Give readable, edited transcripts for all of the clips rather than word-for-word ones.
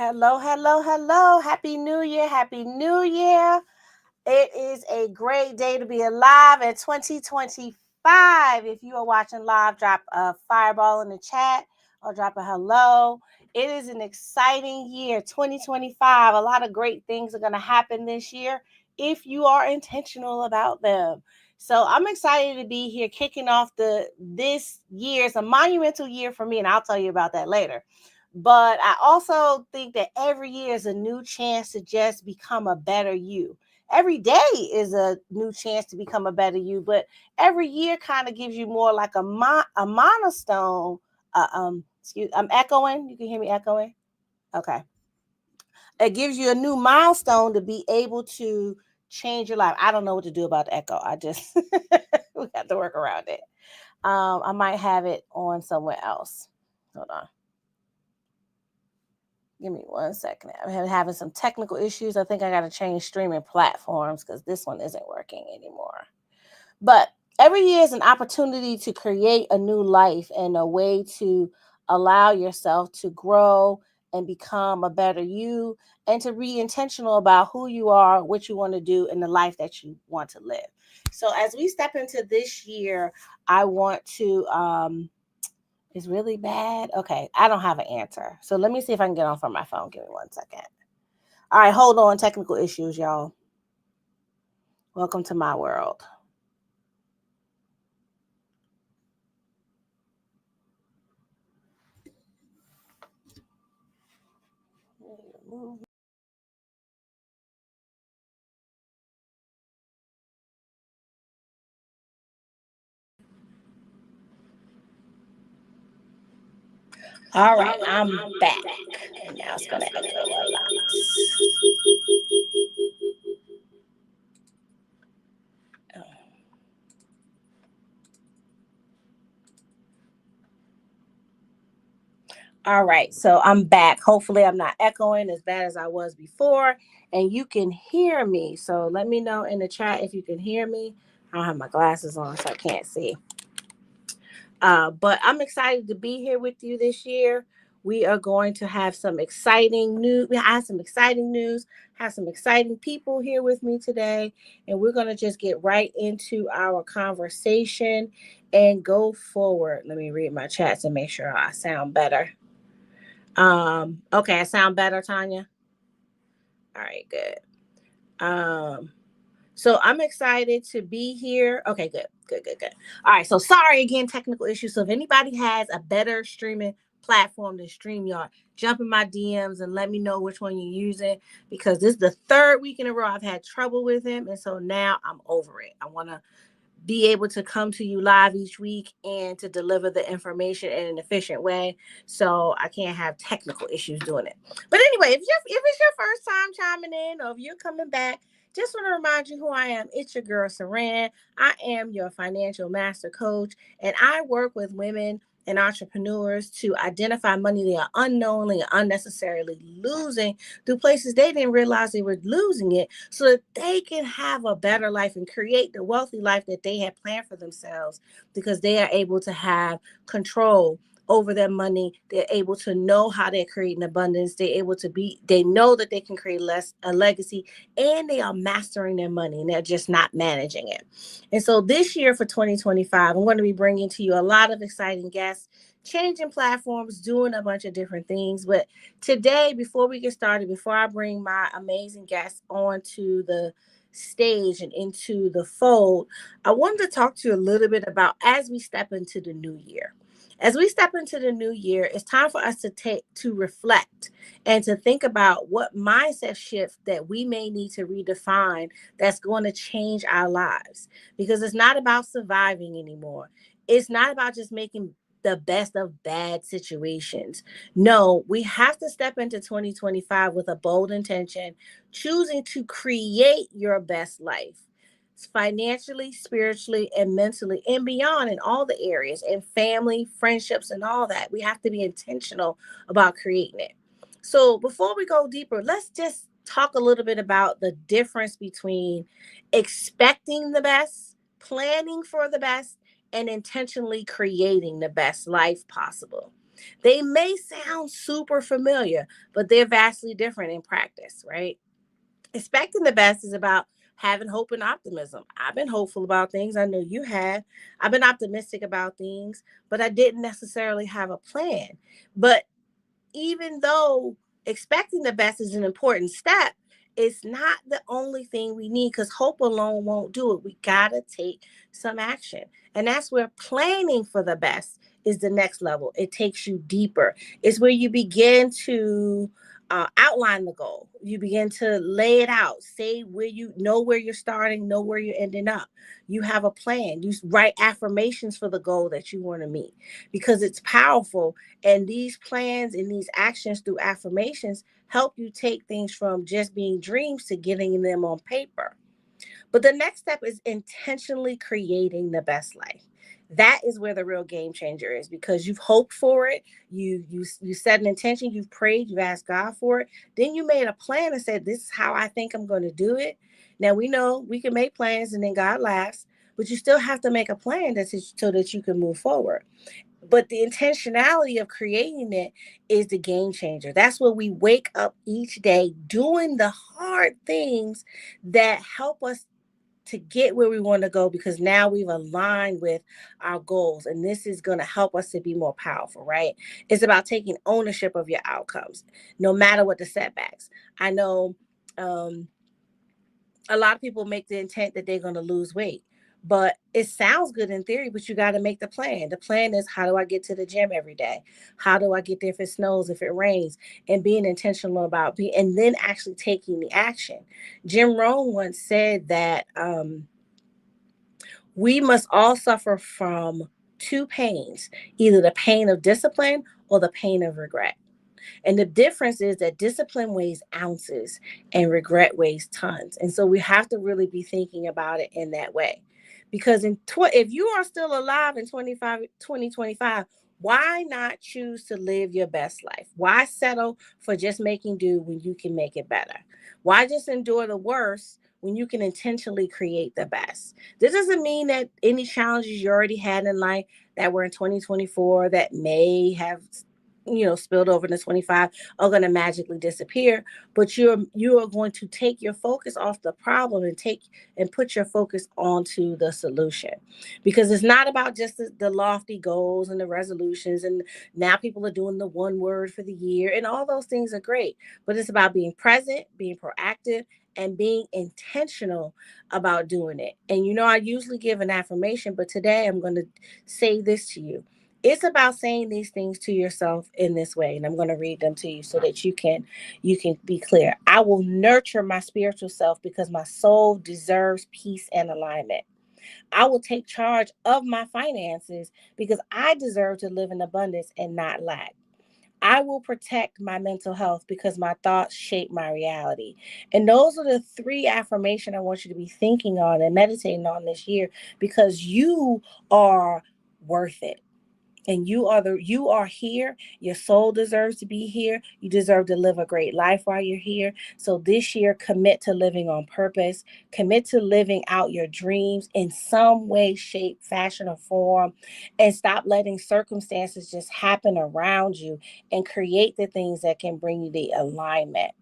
Hello, hello, hello. Happy New Year. Happy New Year. It is a great day to be alive in 2025. If you are watching live, drop a fireball in the chat or drop a hello. It is an exciting year, 2025. A lot of great things are going to happen this year if you are intentional about them. So I'm excited to be here kicking off this year. It's a monumental year for me, and I'll tell you about that later. But I also think that every year is a new chance to just become a better you. Every day is a new chance to become a better you, but every year kind of gives you more like a milestone. I'm echoing. You can hear me echoing. Okay, it gives you a new milestone to be able to change your life. I don't know what to do about the echo. I just we have to work around it. I might have it on somewhere else. Hold on. Give me 1 second. I'm having some technical issues. I think I got to change streaming platforms because this one isn't working anymore. But every year is an opportunity to create a new life and a way to allow yourself to grow and become a better you and to be intentional about who you are, what you want to do, and the life that you want to live. So as we step into this year, I want to is really bad. Okay, I don't have an answer. So let me see if I can get on from my phone. Give me 1 second. All right, hold on. Technical issues, y'all. Welcome to my world. All right, I'm back. And now it's going to echo a lot. All right, so I'm back. Hopefully, I'm not echoing as bad as I was before, and you can hear me. So let me know in the chat if you can hear me. I don't have my glasses on, so I can't see. But I'm excited to be here with you this year. We are going to have some exciting news. We have some exciting news, have some exciting people here with me today. And we're going to just get right into our conversation and go forward. Let me read my chats and make sure I sound better. Okay, I sound better, Tanya. All right, good. So I'm excited to be here. Okay, good. All right, so sorry again, technical issues. So if anybody has a better streaming platform than StreamYard, jump in my DMs and let me know which one you're using, because this is the third week in a row I've had trouble with him, and so now I'm over it. I want to be able to come to you live each week and to deliver the information in an efficient way. So I can't have technical issues doing it. But anyway, if it's your first time chiming in, or if you're coming back, just want to remind you who I am. It's your girl, Saran. I am your financial master coach, and I work with women and entrepreneurs to identify money they are unknowingly and unnecessarily losing through places they didn't realize they were losing it, so that they can have a better life and create the wealthy life that they had planned for themselves, because they are able to have control over their money. They're able to know how they're creating abundance. They know that they can create a legacy, and they are mastering their money, and they're just not managing it. And so this year for 2025, I'm going to be bringing to you a lot of exciting guests, changing platforms, doing a bunch of different things. But today, before we get started, before I bring my amazing guests onto the stage and into the fold, I wanted to talk to you a little bit about, as we step into the new year. As we step into the new year, it's time for us to reflect and to think about what mindset shift that we may need to redefine that's going to change our lives. Because it's not about surviving anymore. It's not about just making the best of bad situations. No, we have to step into 2025 with a bold intention, choosing to create your best life, financially, spiritually, and mentally, and beyond, in all the areas, and family, friendships, and all that. We have to be intentional about creating it. So before we go deeper, let's just talk a little bit about the difference between expecting the best, planning for the best, and intentionally creating the best life possible. They may sound super familiar, but they're vastly different in practice, right? Expecting the best is about having hope and optimism. I've been hopeful about things. I know you have. I've been optimistic about things, but I didn't necessarily have a plan. But even though expecting the best is an important step, it's not the only thing we need because hope alone won't do it. We got to take some action. And that's where planning for the best is the next level. It takes you deeper. It's where you begin to outline the goal. You begin to lay it out, say where you know where you're starting, know where you're ending up. You have a plan. You write affirmations for the goal that you want to meet because it's powerful. And these plans and these actions through affirmations help you take things from just being dreams to getting them on paper. But the next step is intentionally creating the best life. That is where the real game changer is because you've hoped for it, you set an intention, you've prayed, you've asked God for it, then you made a plan and said, "This is how I think I'm going to do it." Now we know we can make plans and then God laughs, but you still have to make a plan so that you can move forward. But the intentionality of creating it is the game changer. That's where we wake up each day doing the hard things that help us to get where we want to go because now we've aligned with our goals and this is going to help us to be more powerful, right? It's about taking ownership of your outcomes no matter what the setbacks. I know um, a lot of people make the intent that they're going to lose weight, but it sounds good in theory, but you got to make the plan. The plan is, how do I get to the gym every day? How do I get there if it snows, if it rains? And being intentional about and then actually taking the action. Jim Rohn once said that we must all suffer from two pains, either the pain of discipline or the pain of regret. And the difference is that discipline weighs ounces and regret weighs tons. And so we have to really be thinking about it in that way. Because if you are still alive in 2025, why not choose to live your best life? Why settle for just making do when you can make it better? Why just endure the worst when you can intentionally create the best? This doesn't mean that any challenges you already had in life that were in 2024 that may have spilled over into 25 are going to magically disappear, but you are going to take your focus off the problem and put your focus onto the solution, because it's not about just the lofty goals and the resolutions, and now people are doing the one word for the year, and all those things are great, but it's about being present, being proactive, and being intentional about doing it. And I usually give an affirmation, but today I'm going to say this to you. It's about saying these things to yourself in this way, and I'm going to read them to you so that you can be clear. I will nurture my spiritual self because my soul deserves peace and alignment. I will take charge of my finances because I deserve to live in abundance and not lack. I will protect my mental health because my thoughts shape my reality. And those are the three affirmations I want you to be thinking on and meditating on this year, because you are worth it. And you are here. Your soul deserves to be here. You deserve to live a great life while you're here. So this year, commit to living on purpose. Commit to living out your dreams in some way, shape, fashion, or form. And stop letting circumstances just happen around you, and create the things that can bring you the alignment.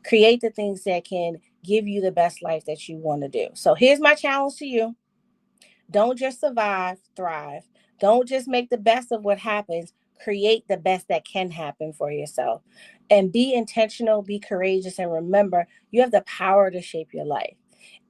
Create the things that can give you the best life that you want to do. So here's my challenge to you. Don't just survive, thrive. Don't just make the best of what happens. Create the best that can happen for yourself. And be intentional, be courageous, and remember, you have the power to shape your life.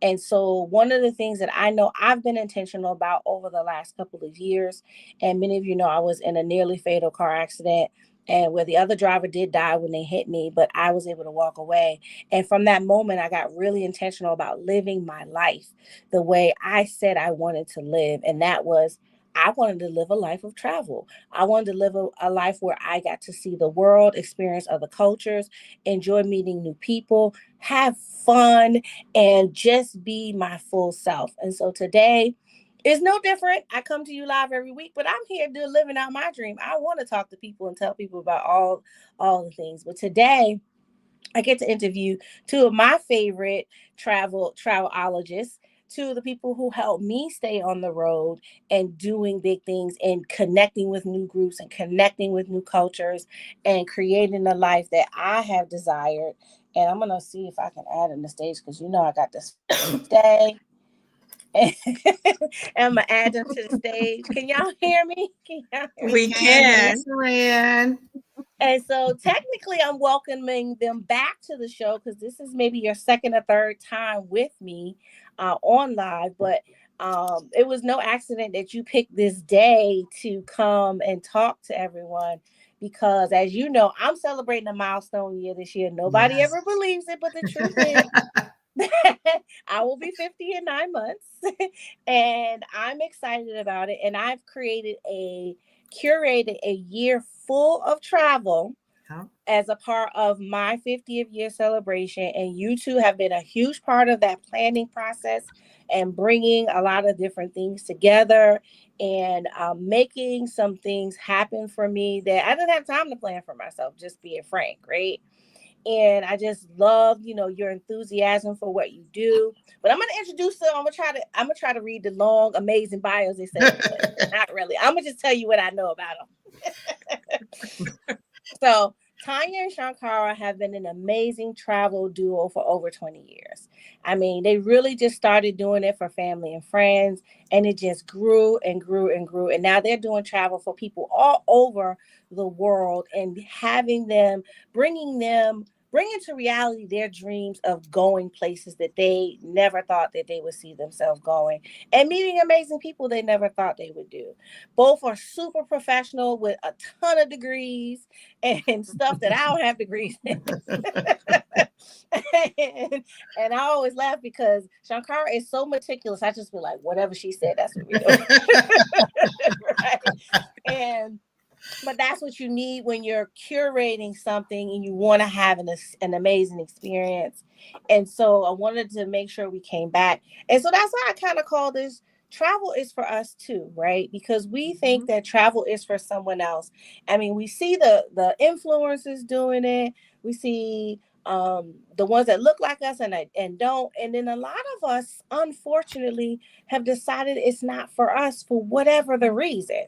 And so, one of the things that I know I've been intentional about over the last couple of years, and many of you know I was in a nearly fatal car accident, and where the other driver did die when they hit me, but I was able to walk away. And from that moment, I got really intentional about living my life the way I said I wanted to live. And that was, I wanted to live a life of travel. I wanted to live a life where I got to see the world, experience other cultures, enjoy meeting new people, have fun, and just be my full self. And so today is no different. I come to you live every week, but I'm here to living out my dream. I want to talk to people and tell people about all the things. But today I get to interview two of my favorite travelologists to the people who helped me stay on the road and doing big things and connecting with new groups and connecting with new cultures and creating a life that I have desired. And I'm gonna see if I can add in the stage because I got this stay. And I'm gonna add them to the stage. Can y'all hear me? Can y'all hear me? We can. Yes, Saran. And so technically I'm welcoming them back to the show because this is maybe your second or third time with me on live, but it was no accident that you picked this day to come and talk to everyone because as you know, I'm celebrating a milestone year this year. Nobody Yes. ever believes it, but the truth is I will be 50 in 9 months and I'm excited about it. And I've curated a year full of travel Oh, as a part of my 50th year celebration. And you two have been a huge part of that planning process and bringing a lot of different things together and making some things happen for me that I didn't have time to plan for myself, just being frank, right? And I just love, your enthusiasm for what you do. But I'm gonna introduce them. I'm gonna try to read the long, amazing bios instead of not really. I'm gonna just tell you what I know about them. So Tanya and Shankara have been an amazing travel duo for over 20 years. I mean, they really just started doing it for family and friends, and it just grew and grew and grew. And now they're doing travel for people all over the world and bringing to reality their dreams of going places that they never thought that they would see themselves going and meeting amazing people they never thought they would do. Both are super professional with a ton of degrees and stuff that I don't have degrees in. and I always laugh because Shankara is so meticulous. I just be like, whatever she said, that's what we do. Right. And but that's what you need when you're curating something and you want to have an amazing experience. And so I wanted to make sure we came back. And so that's why I kind of call this travel is for us too, right? Because we think that travel is for someone else. I mean, we see the influencers doing it. We see the ones that look like us and don't. And then a lot of us, unfortunately, have decided it's not for us for whatever the reason.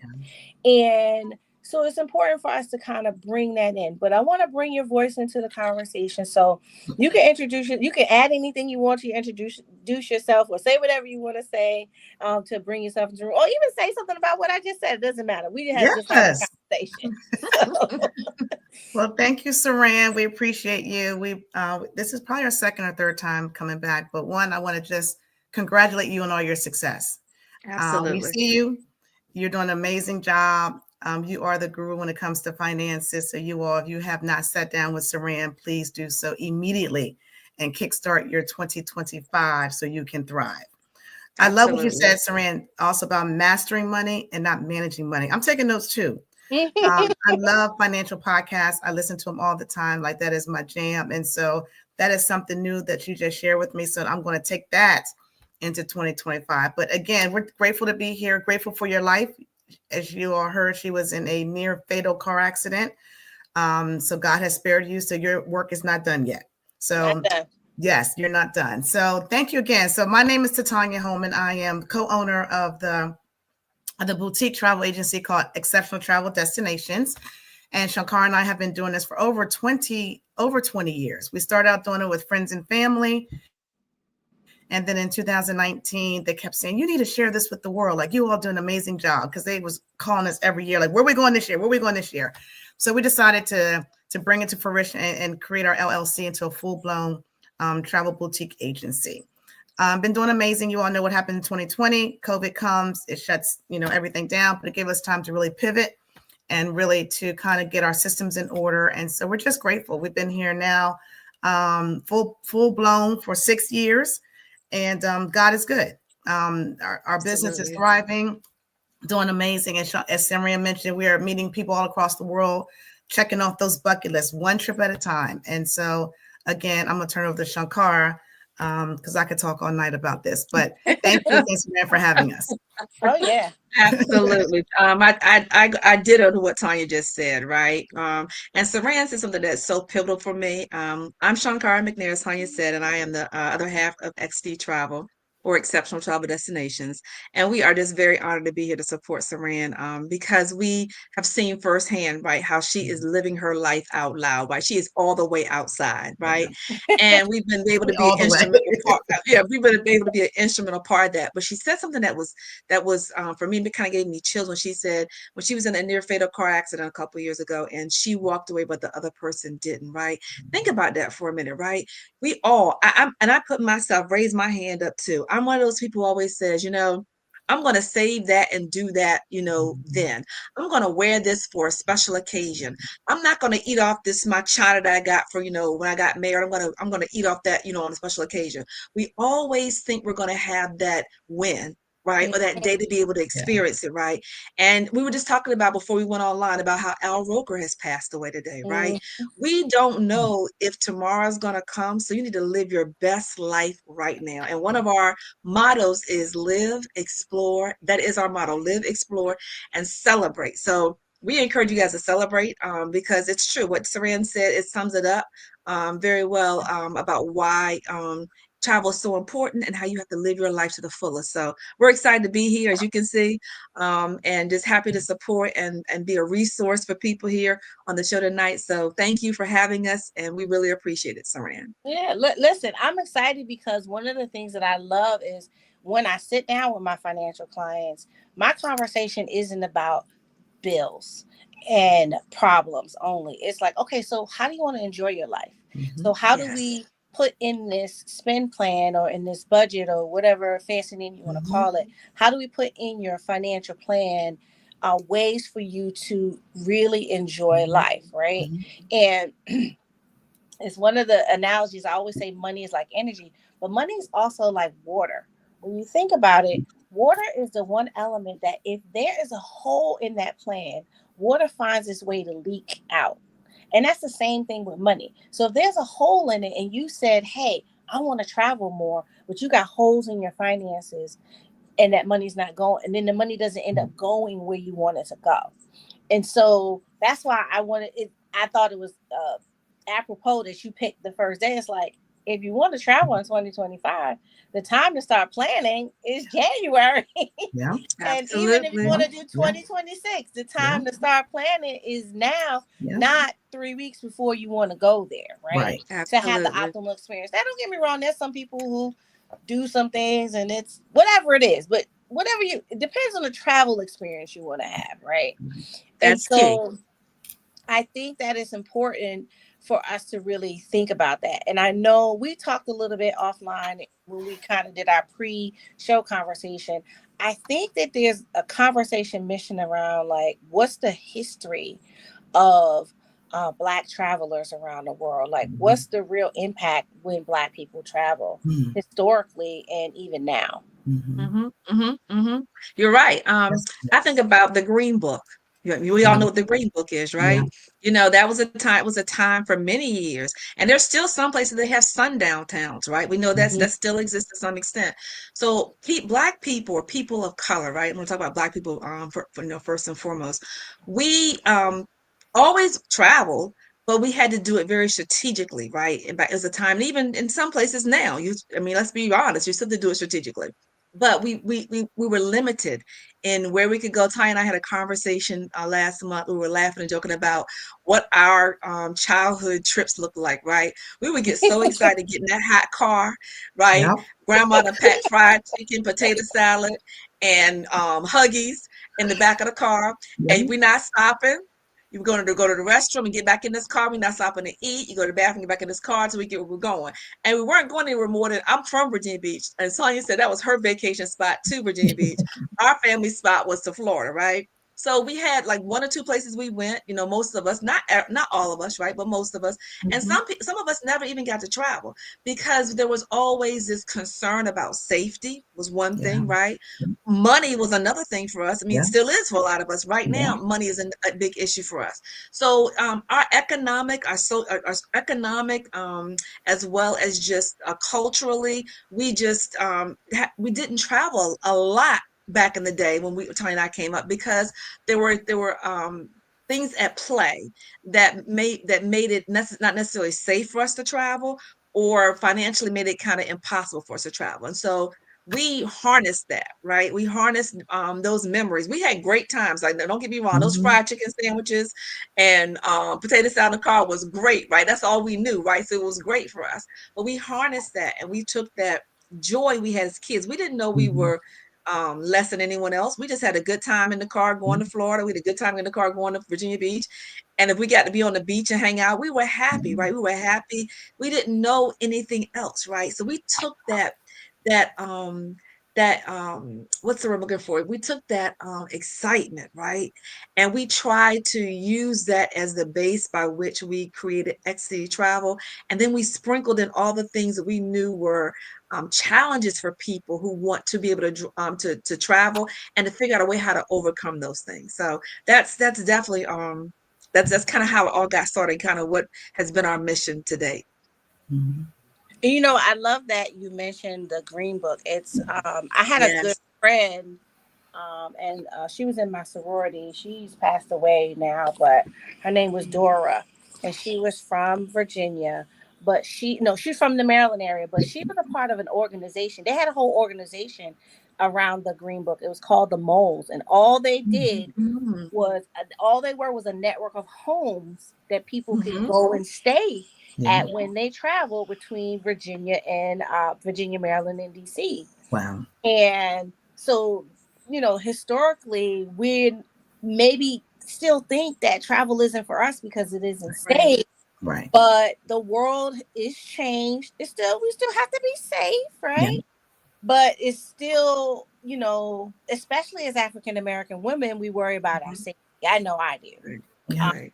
And so it's important for us to kind of bring that in. But I want to bring your voice into the conversation. So you can you can add anything you want to introduce yourself or say whatever you want to say to bring yourself into the room. Or even say something about what I just said. It doesn't matter. We had just having a yes. conversation. So. Well, thank you, Saran. We appreciate you. This is probably our second or third time coming back, but one, I want to just congratulate you on all your success. We Absolutely. see you. You're doing an amazing job. You are the guru when it comes to finances. So if you have not sat down with Saran, please do so immediately and kickstart your 2025 so you can thrive. I love what you Absolutely. said, Saran, also about mastering money and not managing money. I'm taking notes too. I love financial podcasts. I listen to them all the time. Like that is my jam. And so that is something new that you just shared with me. So I'm going to take that into 2025. But again, we're grateful to be here. Grateful for your life. As you all heard, she was in a near fatal car accident. So God has spared you. So your work is not done yet. So yes, you're not done. So thank you again. So my name is Tanya Holman. I am co-owner of the boutique travel agency called Xcetptional Travel Destinations. And Shankar and I have been doing this for over 20 years. We started out doing it with friends and family. And then in 2019, they kept saying, you need to share this with the world. Like you all do an amazing job because they was calling us every year. Like, where are we going this year? Where are we going this year? So we decided to bring it to fruition and create our LLC into a full-blown travel boutique agency. Been doing amazing. You all know what happened in 2020. COVID comes, it shuts, everything down, but it gave us time to really pivot and really to kind of get our systems in order. And so we're just grateful. We've been here now full blown for 6 years, and God is good. Our business is thriving, doing amazing. And as Saran mentioned, we are meeting people all across the world, checking off those bucket lists, one trip at a time. And so again, I'm going to turn over to Shankara because I could talk all night about this. But thank you again, Saran, for having us. Oh yeah, Absolutely. I did on what Tanya just said, right? And Saran is something that's so pivotal for me. I'm Shankara McNair, as Tanya said, and I am the other half of XD Travel. or Exceptional Travel Destinations. And we are just very honored to be here to support Saran, because we have seen firsthand, right, how she is living her life out loud, right? She is all the way outside, right? And we've been able to be all an the way. instrumental part. Yeah, we've been able to be an instrumental part of that. But she said something that was for me, it kind of gave me chills when she said when she was in a near fatal car accident a couple of years ago and she walked away, but the other person didn't, right? Think about that for a minute, right? We all, and I put myself, raise my hand up too. I'm one of those people who always says, I'm going to save that and do that, then. I'm going to wear this for a special occasion. I'm not going to eat off this, my china that I got for, when I got married. I'm going to eat off that, on a special occasion. We always think we're going to have that win, right? Or that day to be able to experience it, right? And we were just talking about before we went online about how Al Roker has passed away today, right? We don't know if tomorrow's going to come. So you need to live your best life right now. And one of our mottos is live, explore. That is our motto: live, explore, and celebrate. So we encourage you guys to celebrate, because it's true. What Saran said, it sums it up very well, about why travel is so important and how you have to live your life to the fullest. So we're excited to be here, as you can see, and just happy to support and be a resource for people here on the show tonight. So thank you for having us, and we really appreciate it, Saran. Yeah, listen, I'm excited because one of the things that I love is when I sit down with my financial clients, my conversation isn't about bills and problems only. It's like, okay, so how do you want to enjoy your life? So how do we put in this spend plan or in this budget or whatever fancy name you want to call it? How do we put in your financial plan ways for you to really enjoy life, right? And it's one of the analogies I always say: money is like energy, but money is also like water. When you think about it, water is the one element that if there is a hole in that plan, water finds its way to leak out. And that's the same thing with money. So if there's a hole in it and you said, hey, I want to travel more, but you got holes in your finances and that money's not going, and then the money doesn't end up going where you want it to go. And so that's why I wanted it. I thought it was apropos that you picked the first day. It's like, if you want to travel in 2025, the time to start planning is January. Yeah. And even if you Absolutely. want to do 2026, the time to start planning is now, not 3 weeks before you want to go there, right? To have the Absolutely. optimal experience. Now, don't get me wrong, there's some people who do some things and it's whatever it is, but whatever it depends on the travel experience you want to have, right? And That's key. so I think that it's important for us to really think about that. And I know we talked a little bit offline when we kind of did our pre-show conversation. I think that there's a conversation mission around like, what's the history of Black travelers around the world? Like, what's the real impact when Black people travel historically and even now? You're right. I think about the Green Book. We all know what the Green Book is, right? That was a time. It was a time for many years, and there's still some places that have sundown towns, right? We know that still exists to some extent. So, Black people or people of color, right? I'm going to talk about Black people for first and foremost. We always travel, but we had to do it very strategically, right? And it was a time, and even in some places now, let's be honest, you still have to do it strategically. But we were limited in where we could go. Ty and I had a conversation last month. We were laughing and joking about what our childhood trips looked like, right? We would get so excited getting that hot car, right? Grandma to pack fried chicken, potato salad, and Huggies in the back of the car, and we're not stopping. You're going to go to the restroom and get back in this car. We're not stopping to eat. You go to the bathroom, get back in this car until we get where we're going. And we weren't going anywhere more than, I'm from Virginia Beach. And Sonia said that was her vacation spot to Virginia Beach. Our family spot was to Florida, right? So we had like one or two places we went, most of us, not all of us, right? But most of us. And some of us never even got to travel because there was always this concern about safety was one thing, right? Money was another thing for us. It still is for a lot of us right now. Money is a big issue for us. So our economic, as well as just culturally, we just we didn't travel a lot back in the day when Tony and I came up because there were things at play that made it not necessarily safe for us to travel or financially made it kind of impossible for us to travel. And so we harnessed that, right? We harnessed those memories. We had great times. Like, don't get me wrong, those fried chicken sandwiches and potato salad in the car was great, right? That's all we knew, right? So it was great for us. But we harnessed that and we took that joy we had as kids. We didn't know we were less than anyone else. We just had a good time in the car going to Florida. We had a good time in the car going to Virginia Beach. And if we got to be on the beach and hang out, we were happy, right? We were happy. We didn't know anything else, right? So we took that what's the word I'm looking for? We took that excitement, right? And we tried to use that as the base by which we created Xcetptional Travel. And then we sprinkled in all the things that we knew were challenges for people who want to be able to travel and to figure out a way how to overcome those things. So that's definitely that's kind of how it all got started, kind of what has been our mission to date. You know, I love that you mentioned the Green Book. It's I had a good Yes. friend, and she was in my sorority. She's passed away now, but her name was Dora, and she was from Virginia. But she's from the Maryland area. But she was a part of an organization. They had a whole organization around the Green Book. It was called the Moles, and all they did Mhm. was a network of homes that people could go and stay at when they travel between Virginia, Maryland, and DC. Wow. And so, historically, we maybe still think that travel isn't for us because it isn't Right. safe. Right. But the world is changed. We still have to be safe, right? Yeah. But it's still, especially as African American women, we worry about our safety. I know I do. Right. Yeah. Right.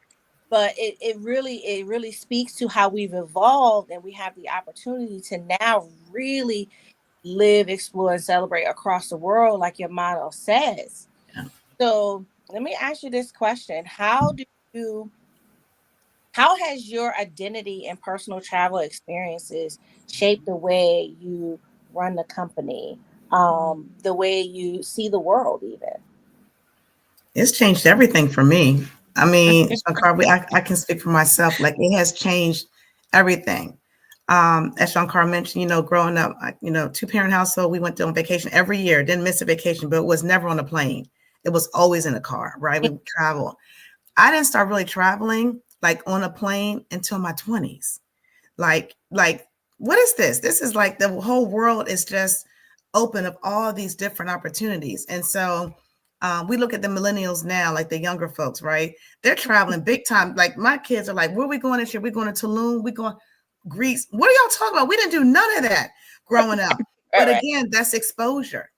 But it really speaks to how we've evolved, and we have the opportunity to now really live, explore, and celebrate across the world, like your motto says. Yeah. So let me ask you this question: How has your identity and personal travel experiences shaped the way you run the company, the way you see the world, even? It's changed everything for me. I mean, Shankar, I can speak for myself. Like, it has changed everything. As Shankar mentioned, growing up, two-parent household, we went on vacation every year. Didn't miss a vacation, but it was never on a plane. It was always in a car, right? We would travel. I didn't start really traveling like on a plane until my 20s. Like, what is this? This is like the whole world is just open of all these different opportunities. And so we look at the millennials now, like the younger folks, right? They're traveling big time. Like, my kids are like, where are we going this year? We're going to Tulum. We're going Greece. What are y'all talking about? We didn't do none of that growing up. But Right. again, that's exposure,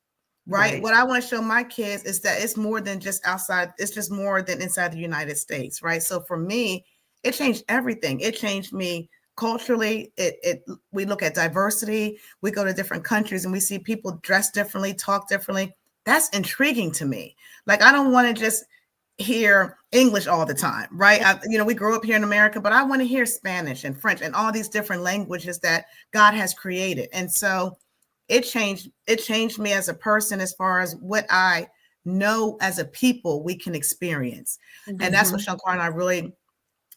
right? Right. What I want to show my kids is that it's more than just outside. It's just more than inside the United States, right? So for me, it changed everything. It changed me culturally. We look at diversity. We go to different countries and we see people dress differently, talk differently. That's intriguing to me. Like, I don't want to just hear English all the time, right? We grew up here in America, but I want to hear Spanish and French and all these different languages that God has created. And so it changed me as a person, as far as what I know as a people we can experience. And that's what Shankar and I really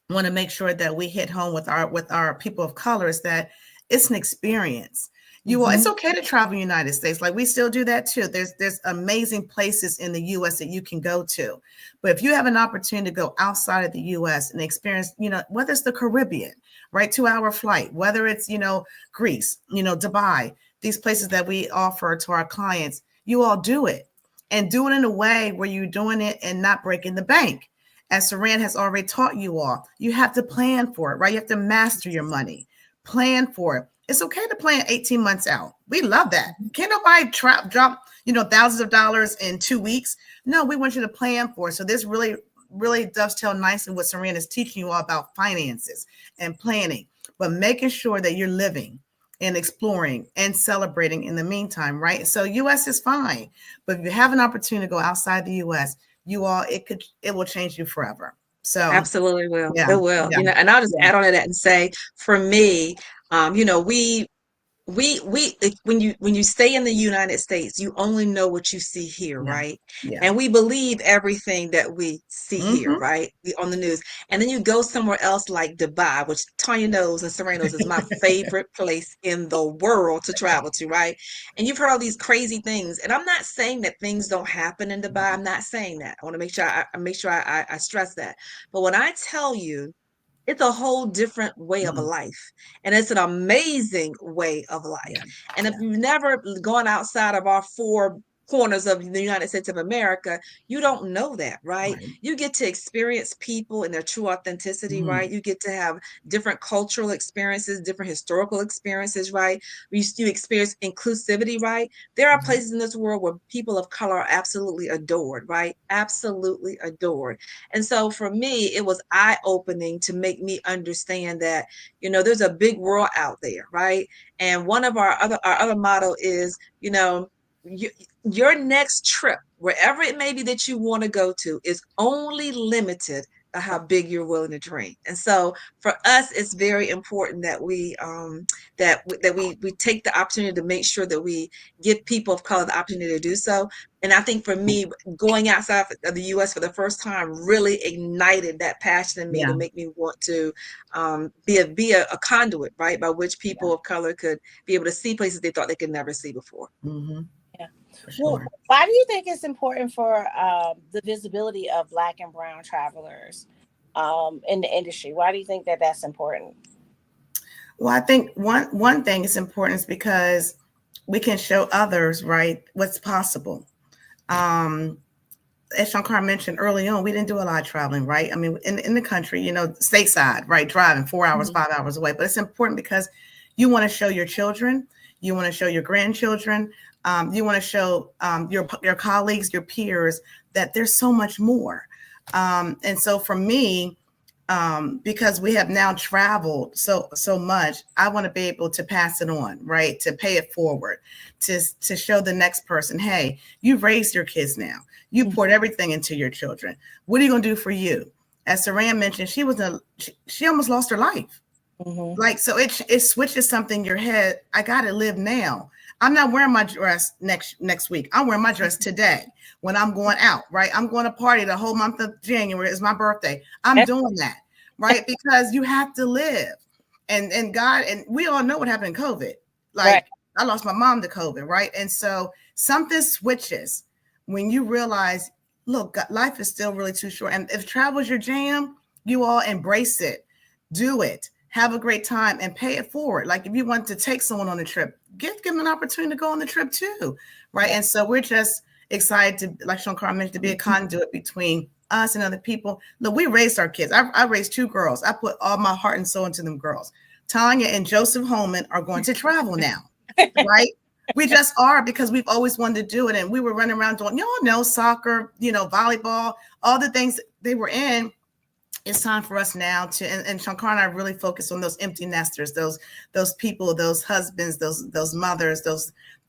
want to make sure that we hit home with our people of color, is that it's an experience. It's okay to travel in the United States. Like, we still do that too. There's amazing places in the US that you can go to. But if you have an opportunity to go outside of the US and experience, whether it's the Caribbean, right? 2-hour flight, whether it's, Greece, Dubai, these places that we offer to our clients, you all do it, and do it in a way where you're doing it and not breaking the bank. As Saran has already taught you all, you have to plan for it, right? You have to master your money, plan for it. It's okay to plan 18 months out. We love that. Can't nobody drop, thousands of dollars in 2 weeks. No, we want you to plan for it. So this really, really dovetail nicely what Saran is teaching you all about finances and planning, but making sure that you're living and exploring and celebrating in the meantime, right? So US is fine, but if you have an opportunity to go outside the US, it will change you forever. So Absolutely will. yeah, It will. yeah, And I'll just yeah. add on to that and say, for me, we when you stay in the United States, you only know what you see here, Yeah. right? Yeah. And we believe everything that we see here, Mm-hmm. right? On the news. And then you go somewhere else like Dubai, which Tanya knows and Saran knows is my favorite place in the world to travel to, right? And you've heard all these crazy things. And I'm not saying that things don't happen in Dubai. I'm not saying that. I want to make sure I stress that. But when I tell you, it's a whole different way of a Mm-hmm. life, and it's an amazing way of life. Yeah. And if Yeah. you've never gone outside of our four corners of the United States of America, you don't know that, right? Right. You get to experience people in their true authenticity, Mm-hmm. right? You get to have different cultural experiences, different historical experiences, right? You experience inclusivity, right? There are places in this world where people of color are absolutely adored, right? Absolutely adored. And so for me, it was eye-opening to make me understand that, there's a big world out there, right? And one of our other motto is, you, your next trip, wherever it may be that you want to go to, is only limited to how big you're willing to dream. And so for us, it's very important that we take the opportunity to make sure that we give people of color the opportunity to do so. And I think for me, going outside of the U.S. for the first time really ignited that passion in me Yeah. to make me want to be a conduit, right, by which Yeah. people of color could be able to see places they thought they could never see before. Mm-hmm. Yeah. For Well, sure. why do you think it's important for the visibility of Black and Brown travelers in the industry? Why do you think that that's important? Well, I think one thing is important is because we can show others, right, what's possible. Um, as Shankar mentioned early on, we didn't do a lot of traveling, right? I mean, in the country, stateside, right, driving 4 hours, Mhm. 5 hours away. But it's important because you want to show your children, you want to show your grandchildren, you want to show your colleagues, your peers that there's so much more. And so for me, because we have now traveled so much, I want to be able to pass it on, right? To pay it forward, to show the next person, hey, you've raised your kids now. You poured everything into your children. What are you gonna do for you? As Saran mentioned, she almost lost her life. Mm-hmm. Like, so it switches something in your head. I gotta live now. I'm not wearing my dress next week. I'm wearing my dress today when I'm going out, right? I'm going to party the whole month of January. It's my birthday. I'm doing that, right? Because you have to live. And God, and we all know what happened in COVID. Right. Like, I lost my mom to COVID, right? And so something switches when you realize, look, life is still really too short. And if travel is your jam, you all embrace it, do it, have a great time, and pay it forward. Like, if you want to take someone on a trip, give them an opportunity to go on the trip too, right? And so we're just excited to, like Shankar mentioned, to be a conduit between us and other people. Look, we raised our kids. I raised two girls. I put all my heart and soul into them girls. Tanya and Joseph Holman are going to travel now, right? We just are, because we've always wanted to do it. And we were running around doing, soccer, volleyball, all the things they were in. It's time for us now to, and Shankar and I really focus on those empty nesters, those people, those husbands, those mothers,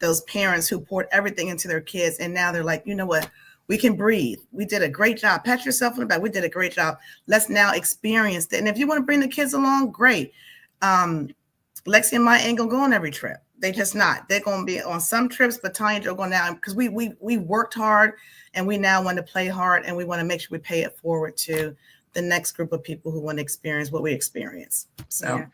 those parents who poured everything into their kids. And now they're like, you know what? We can breathe. We did a great job. Pat yourself on the back. We did a great job. Let's now experience it. And if you want to bring the kids along, great. Lexi and Maya ain't gonna go on every trip. They just not. They're gonna be on some trips, but Tanya and Joe going down because we worked hard, and we now want to play hard, and we want to make sure we pay it forward to the next group of people who want to experience what we experience. So. Yeah.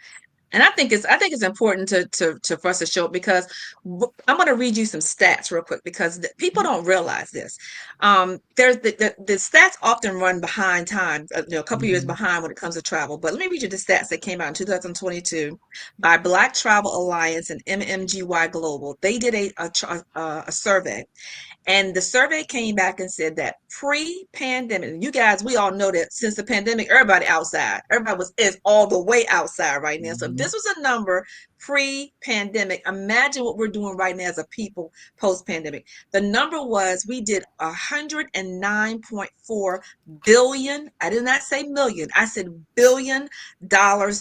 And I think it's important to for us to show it, because I'm going to read you some stats real quick, because people don't realize this. There's the stats often run behind time, a couple years behind when it comes to travel. But let me read you the stats that came out in 2022 by Black Travel Alliance and MMGY Global. They did a survey. And the survey came back and said that pre-pandemic, you guys, we all know that since the pandemic, everybody outside. Everybody is all the way outside right now. So if this was a number pre-pandemic, imagine what we're doing right now as a people post-pandemic. The number was, we did 109.4 billion. I did not say million. I said $1 billion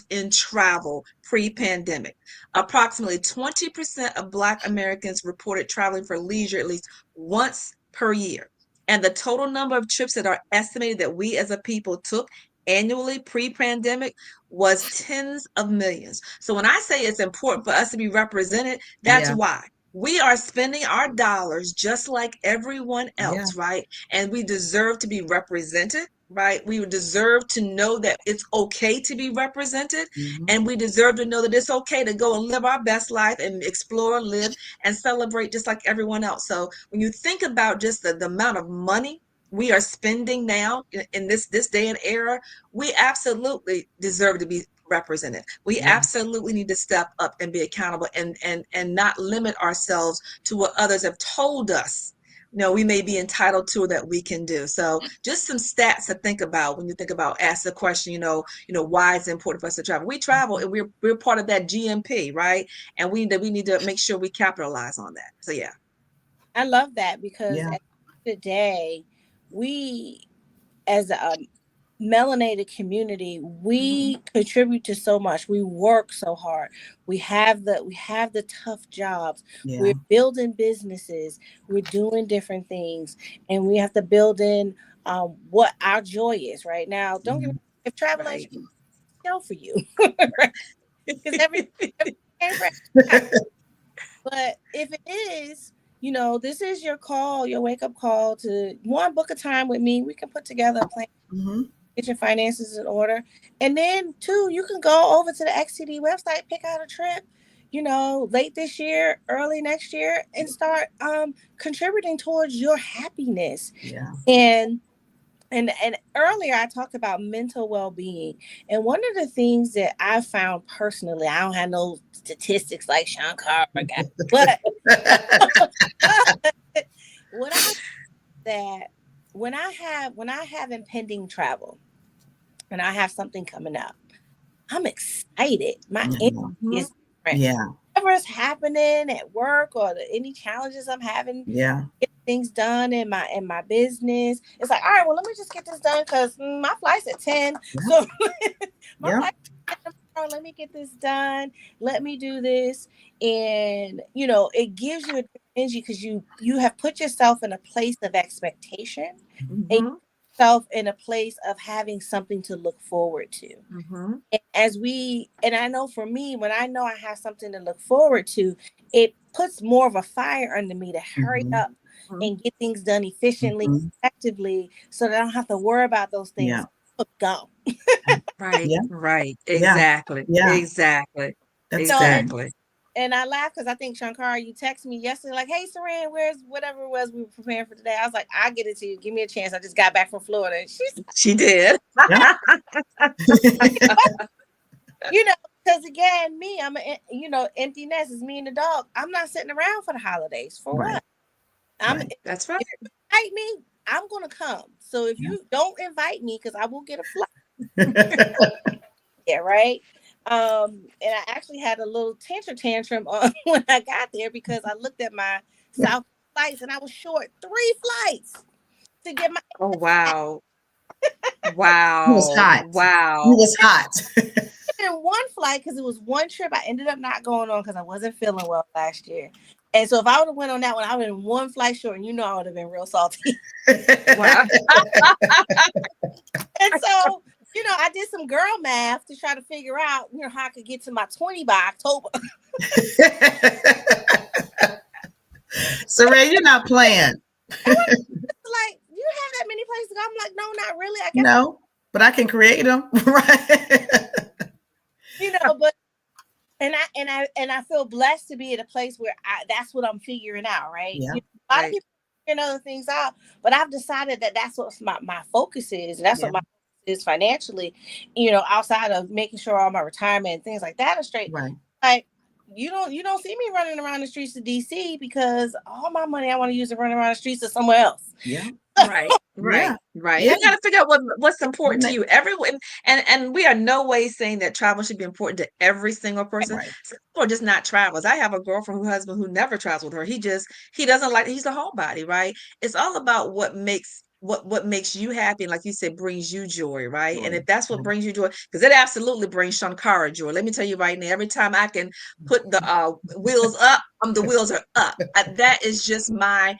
in travel pre-pandemic. Approximately 20% of Black Americans reported traveling for leisure at least once per year. And the total number of trips that are estimated that we as a people took annually pre-pandemic was tens of millions. So when I say it's important for us to be represented, that's Yeah. why. We are spending our dollars just like everyone Yeah. else, right? And we deserve to be represented, right? We deserve to know that it's okay to be represented. Mhm. And we deserve to know that it's okay to go and live our best life and explore, live, and celebrate just like everyone else. So when you think about just the amount of money we are spending now in this day and era, we absolutely deserve to be represented. We Yeah. absolutely need to step up and be accountable and not limit ourselves to what others have told us we may be entitled to or that we can do. So just some stats to think about when you think about ask the question, why it's important for us to travel. We travel and we're part of that GMP, right? And we need to make sure we capitalize on that. So yeah. I love that because Yeah. at the end of the day, we as a melanated community, we contribute to so much. We work so hard. We have the tough jobs. Yeah. We're building businesses. We're doing different things, and we have to build in what our joy is right now. Don't get me Mhm. wrong, if travel ain't Right. show for you, right? Because every ain't for everybody. But if it is, this is your call, your wake up call to one, book a time with me. We can put together a plan, Mhm. get your finances in order. And then two, you can go over to the XCD website, pick out a trip, late this year, early next year, and start contributing towards your happiness. Yeah. And earlier I talked about mental well-being. And one of the things that I found personally, I don't have no statistics like Shankar got, but what I that when I have impending travel and I have something coming up, I'm excited. My energy Yeah. is different. Yeah. Whatever's happening at work or any challenges I'm having, Yeah. get things done in my business. It's like, all right, well, let me just get this done because my flight's at 10. Yeah. So my Yeah. flight's at 10 tomorrow. Let me get this done. Let me do this. And it gives you a different energy because you have put yourself in a place of expectation and Mm-hmm. yourself in a place of having something to look forward to. Mm-hmm. And I know for me, when I know I have something to look forward to, it puts more of a fire under me to hurry Mhm. up and get things done efficiently, Mhm. effectively, so that I don't have to worry about those Yeah. things. Go. Right, Yeah. right. Yeah. Exactly. Yeah. Exactly. That's So good. Exactly. and I laughed because I think Shankar, you texted me yesterday, like, "Hey, Saran, where's whatever it was we were preparing for today?" I was like, "I'll get it to you. Give me a chance. I just got back from Florida." And she's, She did. Yeah. you know, because again, me, I'm empty nest is me and the dog. I'm not sitting around for the holidays. For Right. what? I'm Right. That's right. If you invite me, I'm gonna come. So if Yeah. you don't invite me, because I will get a flight. Yeah, right. And I actually had a little tantrum on when I got there because I looked at my South flights and I was short 3 flights to get my Oh, wow. He was Wow. hot. He Wow. was hot. in one flight because it was one trip I ended up not going on because I wasn't feeling well last year. And so if I would have went on that one, I would have been one flight short, and I would have been real salty. Wow. And so, I did some girl math to try to figure out, how I could get to my 20 by October. So Ray, you're not playing. Like, you have that many places to go? I'm like, no, not really. I guess, No, but I can create them. Right. but and I feel blessed to be at a place where that's what I'm figuring out, right? Yeah. A lot of Right. people figuring other things out, but I've decided that that's what my focus is, and that's Yeah. what my focus is financially. Outside of making sure all my retirement and things like that are straight. Right. Like, you don't see me running around the streets of DC because all my money I want to use to run around the streets of somewhere else. Yeah. Right, Yeah. right, right. Yeah. You got to figure out what's important to you. Everyone, and we are no way saying that travel should be important to every single person. Right. Some people are just not travelers. I have a girlfriend who husband who never travels with her. He doesn't like. He's a homebody, right? It's all about what makes you happy, and like you said, brings you joy, right? And if that's what brings you joy, because it absolutely brings Shankara joy. Let me tell you right now, every time I can put the wheels up, the wheels are up. That is my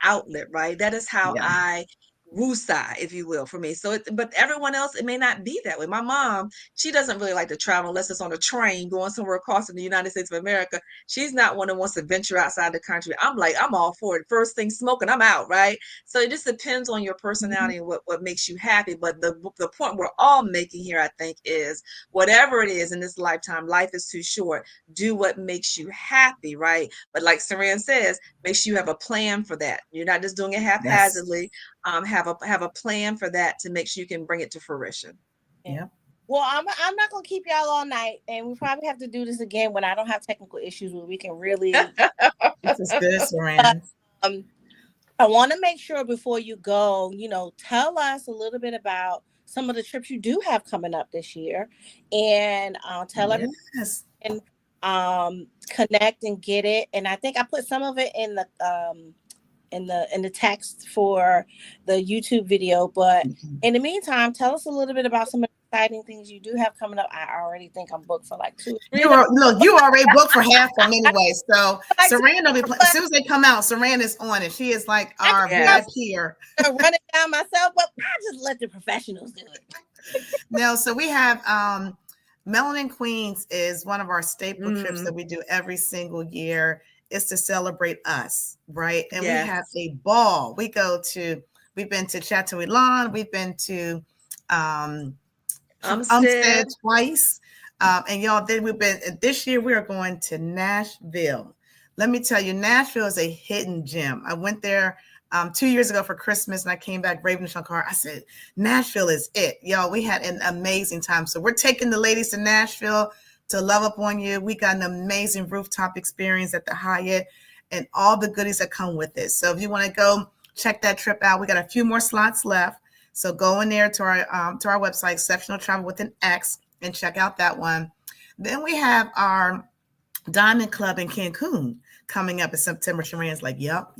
outlet, right? That is how Yeah. I woosah, if you will, for me. So, but everyone else, it may not be that way. My mom, she doesn't really like to travel unless it's on a train going somewhere across in the United States of America. She's not one that wants to venture outside the country. I'm like, I'm all for it. First thing smoking, I'm out, right? So it just depends on your personality and what makes you happy. But the point we're all making here, I think, is whatever it is in this lifetime, life is too short. Do what makes you happy, right? But like Saran says, make sure you have a plan for that. You're not just doing it haphazardly. Have a plan for that to make sure you can bring it to fruition. Yeah. Well, I'm not gonna keep y'all all night, and we probably have to do this again when I don't have technical issues where we can really. This is good, Saran. I want to make sure before you go, tell us a little bit about some of the trips you do have coming up this year, and tell everyone and connect and get it. And I think I put some of it in the text for the YouTube video. But in the meantime, tell us a little bit about some exciting things you do have coming up. I already think I'm booked for like 2 or 3. You already booked for half of them anyway. So Saran will be playing. As soon as they come out, Saran is on it. She is like our VIP here. Run it down myself, but I just let the professionals do it. No, so we have Melanin Queens is one of our staple trips that we do every single year. Is to celebrate us, right? And we have a ball. We've been to Chateau-Elan, we've been to Umstead twice. And y'all, this year we are going to Nashville. Let me tell you, Nashville is a hidden gem. I went there 2 years ago for Christmas and I came back raving Shankar. I said, Nashville is it. Y'all, we had an amazing time. So we're taking the ladies to Nashville to love up on you. We got an amazing rooftop experience at the Hyatt and all the goodies that come with it. So if you want to go check that trip out, we got a few more slots left. So go in there to our website, Xcetptional Travel with an X, and check out that one. Then we have our Diamond Club in Cancun coming up in September. Sharan's like, yep.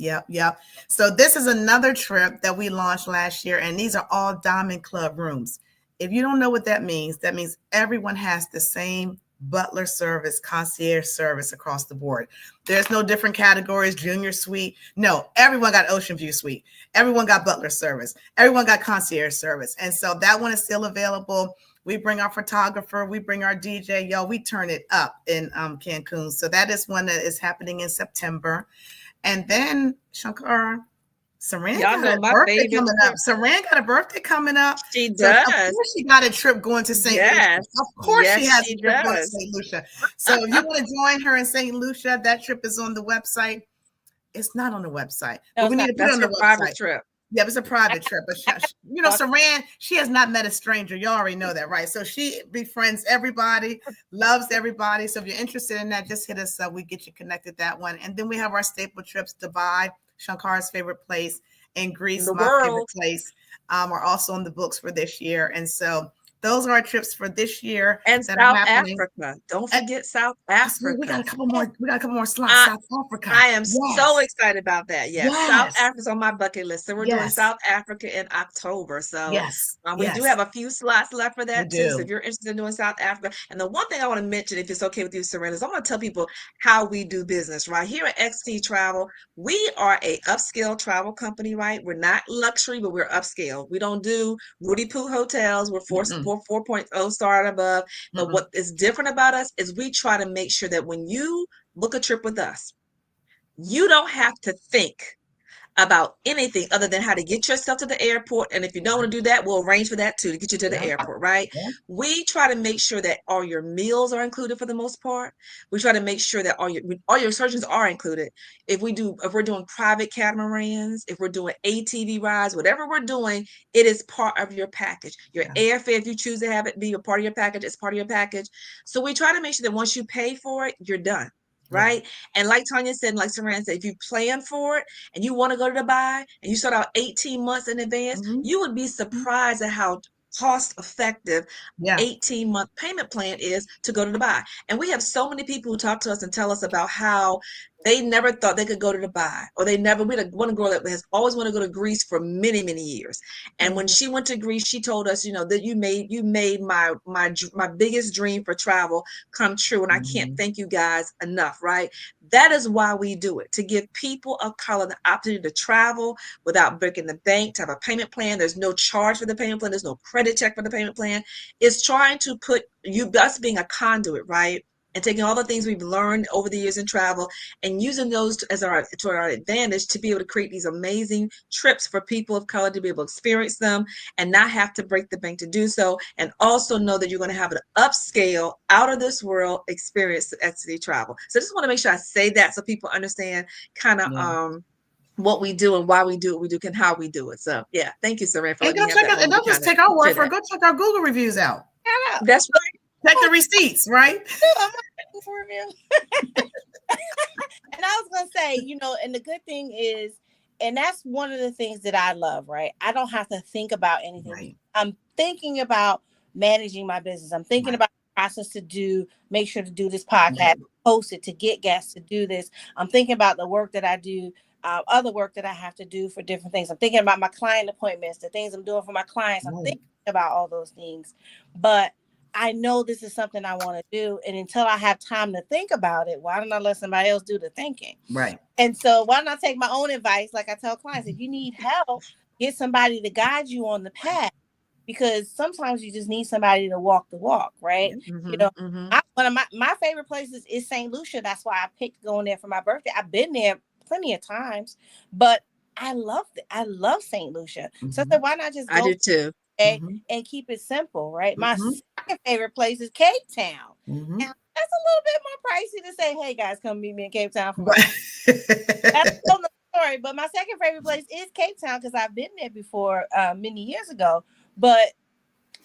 So this is another trip that we launched last year, and these are all Diamond Club rooms. If you don't know what that means everyone has the same butler service, concierge service across the board. There's no different categories, junior suite. No, everyone got ocean view suite. Everyone got butler service. Everyone got concierge service. And so that one is still available. We bring our photographer, we bring our DJ, y'all, we turn it up in Cancun. So that is one that is happening in September. And then Shankar, Saran got a birthday coming up. Saran got a birthday coming up. She does. So of course she got a trip going to St. Lucia. Of course she has a trip going to St. Lucia. So if you want to join her in St. Lucia, that trip is on the website. It's not on the website. But we need to put it on the website. Private trip. Yeah, it's a private trip. But Saran, she has not met a stranger. You already know that, right? So she befriends everybody, loves everybody. So if you're interested in that, just hit us up. We get you connected that one. And then we have our staple trips, Dubai, Shankar's favorite place, and Greece, my favorite place, are also on the books for this year. And so those are our trips for this year. And South Africa. Don't forget South Africa. We got a couple more slots. South Africa. I am so excited about that. Yes. South Africa's on my bucket list. So we're doing South Africa in October. So we do have a few slots left for that too. So if you're interested in doing South Africa. And the one thing I want to mention, if it's okay with you, Saran, is I want to tell people how we do business, right? Here at XT Travel, we are a upscale travel company, right? We're not luxury, but we're upscale. We don't do Rudy Poo hotels. We're 4.0 star and above. But what is different about us is we try to make sure that when you book a trip with us, you don't have to think about anything other than how to get yourself to the airport. And if you don't want to do that, we'll arrange for that too, to get you to the airport, right? We try to make sure that all your meals are included for the most part. We try to make sure that all your excursions are included. If we're doing private catamarans, if we're doing ATV rides, whatever we're doing, it is part of your package. Your airfare, if you choose to have it be a part of your package, it's part of your package. So we try to make sure that once you pay for it, you're done. Right. And like Tanya said, like Saran said, if you plan for it and you want to go to Dubai and you start out 18 months in advance, you would be surprised at how cost effective 18-month payment plan is to go to Dubai. And we have so many people who talk to us and tell us about how They never thought they could go to Dubai, or we had one girl that has always wanted to go to Greece for many, many years. And when she went to Greece, she told us, that you made my biggest dream for travel come true. And I can't thank you guys enough, right? That is why we do it, to give people of color the opportunity to travel without breaking the bank, to have a payment plan. There's no charge for the payment plan. There's no credit check for the payment plan. It's trying to put us being a conduit, right? And taking all the things we've learned over the years in travel and using those to our advantage to be able to create these amazing trips for people of color to be able to experience them and not have to break the bank to do so. And also know that you're going to have an upscale, out of this world experience at City Travel. So I just want to make sure I say that so people understand kind of what we do and why we do what we do and how we do it. So yeah, thank you, Saran, for letting me have that. And don't just take our word for it. Go check our Google reviews out. That's right. Check the receipts, right? For review. And I was gonna say, and the good thing is, and that's one of the things that I love, right? I don't have to think about anything. Right. I'm thinking about managing my business. I'm thinking about the process to make sure to do this podcast, post it, to get guests to do this. I'm thinking about the work that I do, other work that I have to do for different things. I'm thinking about my client appointments, the things I'm doing for my clients. I'm thinking about all those things, but I know this is something I want to do. And until I have time to think about it, why don't I let somebody else do the thinking? Right. And so why not take my own advice? Like I tell clients, if you need help, get somebody to guide you on the path, because sometimes you just need somebody to walk the walk, right? One of my favorite places is St. Lucia. That's why I picked going there for my birthday. I've been there plenty of times, but I love St. Lucia. So I said, why not just go? I do too. And keep it simple, right? My second favorite place is Cape Town. Now, that's a little bit more pricey to say, hey guys, come meet me in Cape Town. That's another story. But my second favorite place is Cape Town because I've been there before many years ago. But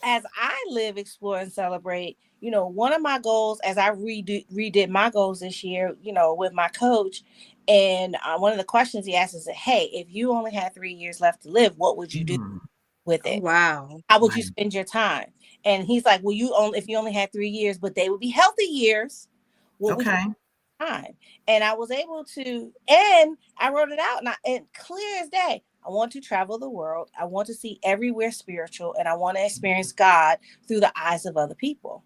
as I live, explore, and celebrate, one of my goals, as I redid my goals this year, with my coach, and one of the questions he asked is, hey, if you only had 3 years left to live, what would you do with it? Oh, wow. How would you spend your time? And he's like, well, if you only had 3 years, but they would be healthy years, what would you do time? And I was able to, and I wrote it out, and clear as day, I want to travel the world. I want to see everywhere spiritual, and I want to experience God through the eyes of other people.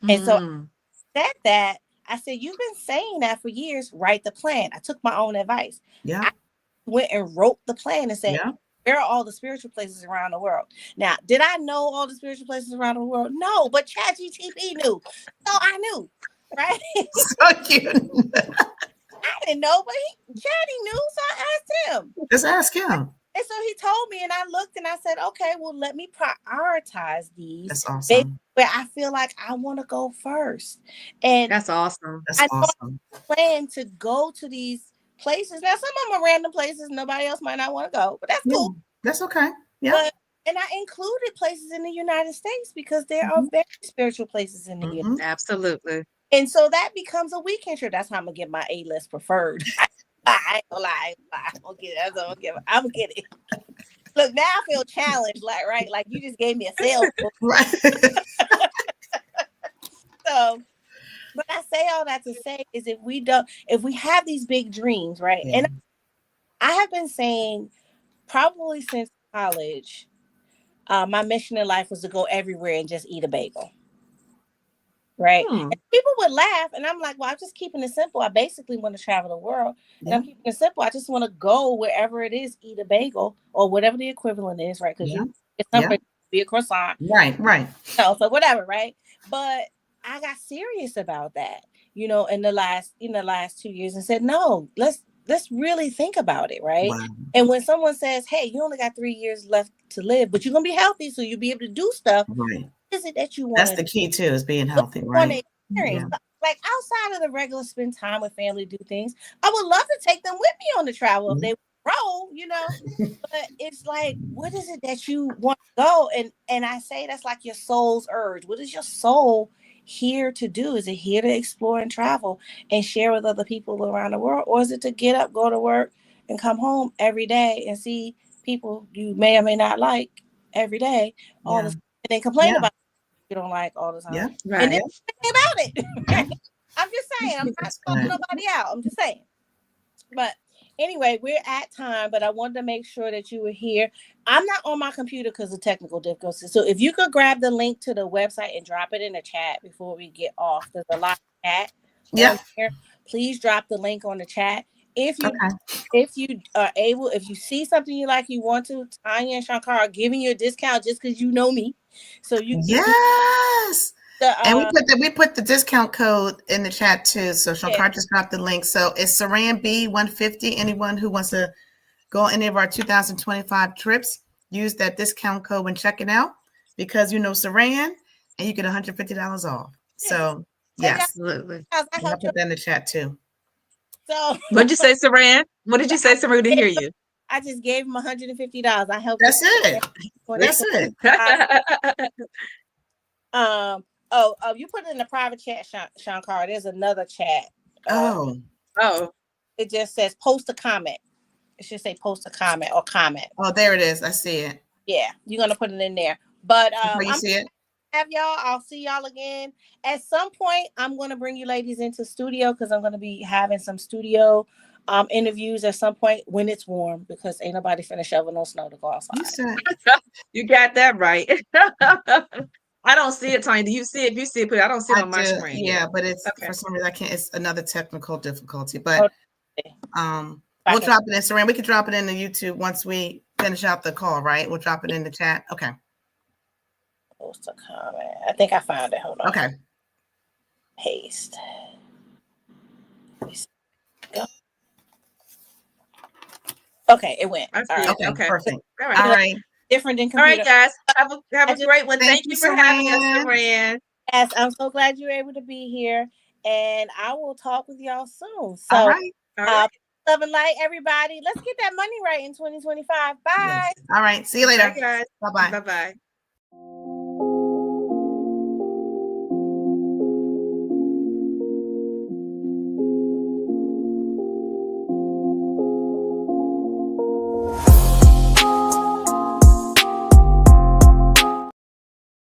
And so I said that, I said, you've been saying that for years, write the plan. I took my own advice. Yeah. I went and wrote the plan and said, where are all the spiritual places around the world? Now, did I know all the spiritual places around the world? No, but ChatGPT knew. So I knew, right? So cute. I didn't know, but Chatty knew, so I asked him. Just ask him. And so he told me, and I looked and I said, okay, well, let me prioritize these. That's awesome. Where I feel like I want to go first. And that's awesome. That's awesome. I plan to go to these places. Now, some of them are random places. Nobody else might not want to go, but that's cool. That's okay. Yeah. And I included places in the United States because there are very spiritual places in the United States. Absolutely. And so that becomes a weekend trip. That's how I'm going to get my A-list preferred. I ain't gonna lie. I'm gonna get it. Look, now I feel challenged, like you just gave me a sales book. Right. So, but I say all that to say is if we have these big dreams, right? Yeah. And I have been saying probably since college, my mission in life was to go everywhere and just eat a bagel. Right. And people would laugh. And I'm like, well, I'm just keeping it simple. I basically want to travel the world. And I'm keeping it simple. I just want to go wherever it is, eat a bagel or whatever the equivalent is, right? Because it's something be a croissant. Right. So whatever, right? But I got serious about that, in the last 2 years and said, no, let's really think about it, right? Wow. And when someone says, hey, you only got 3 years left to live, but you're gonna be healthy, so you'll be able to do stuff. Right. Is it that you want? That's the key too, is being healthy, right? Experience. Yeah. Like outside of the regular spend time with family, do things. I would love to take them with me on the travel if they roll, But it's like, what is it that you want to go? And I say that's like your soul's urge. What is your soul here to do? Is it here to explore and travel and share with other people around the world, or is it to get up, go to work, and come home every day and see people you may or may not like every day, all the time, and then complain about you don't like all the time. Yeah, right. And then think about it. I'm just saying, I'm not calling nobody out. I'm just saying. But anyway, we're at time, but I wanted to make sure that you were here. I'm not on my computer because of technical difficulties. So if you could grab the link to the website and drop it in the chat before we get off, there's a lot of chat on here. Please drop the link on the chat. If you are able, if you see something you like, you want to, Tanya and Shankar are giving you a discount just because you know me. So you Yes. And we put the discount code in the chat too. So Shankar just dropped the link. So it's Saran B 150. Anyone who wants to go on any of our 2025 trips, use that discount code when checking out because you know Saran, and you get $150 off. So yes, absolutely. I'll put that in the chat too. So what'd you say, Saran? What did you say, Saran? To hear you. I just gave him $150. I helped. That's it. That's it. You put it in the private chat, Shankar. There's another chat. It just says post a comment. It should say post a comment or comment. Oh, there it is. I see it. Yeah, you're gonna put it in there. But you see it. Have y'all. I'll see y'all again at some point. I'm gonna bring you ladies into studio because I'm gonna be having some studio interviews at some point when it's warm because ain't nobody finna shovel no snow to go outside. You got that right. I don't see it, Tanya. Do you see it? If you see it, I don't see it on my screen. Yeah, but it's for some reason I can't. It's another technical difficulty. But we'll drop it in Saran. We can drop it in the YouTube once we finish out the call, right? We'll drop it in the chat. Okay. Post a comment. I think I found it. Hold on. Okay. Paste. Go. Okay, it went. All right. Okay. Perfect. All right. Different than computer. All right, guys. Have a great one. Thank you for having us, Saran. Yes, I'm so glad you were able to be here, and I will talk with y'all soon. So, all right. Love and light, everybody. Let's get that money right in 2025. Bye. Yes. All right. See you later. Bye, guys. Bye-bye. Bye-bye.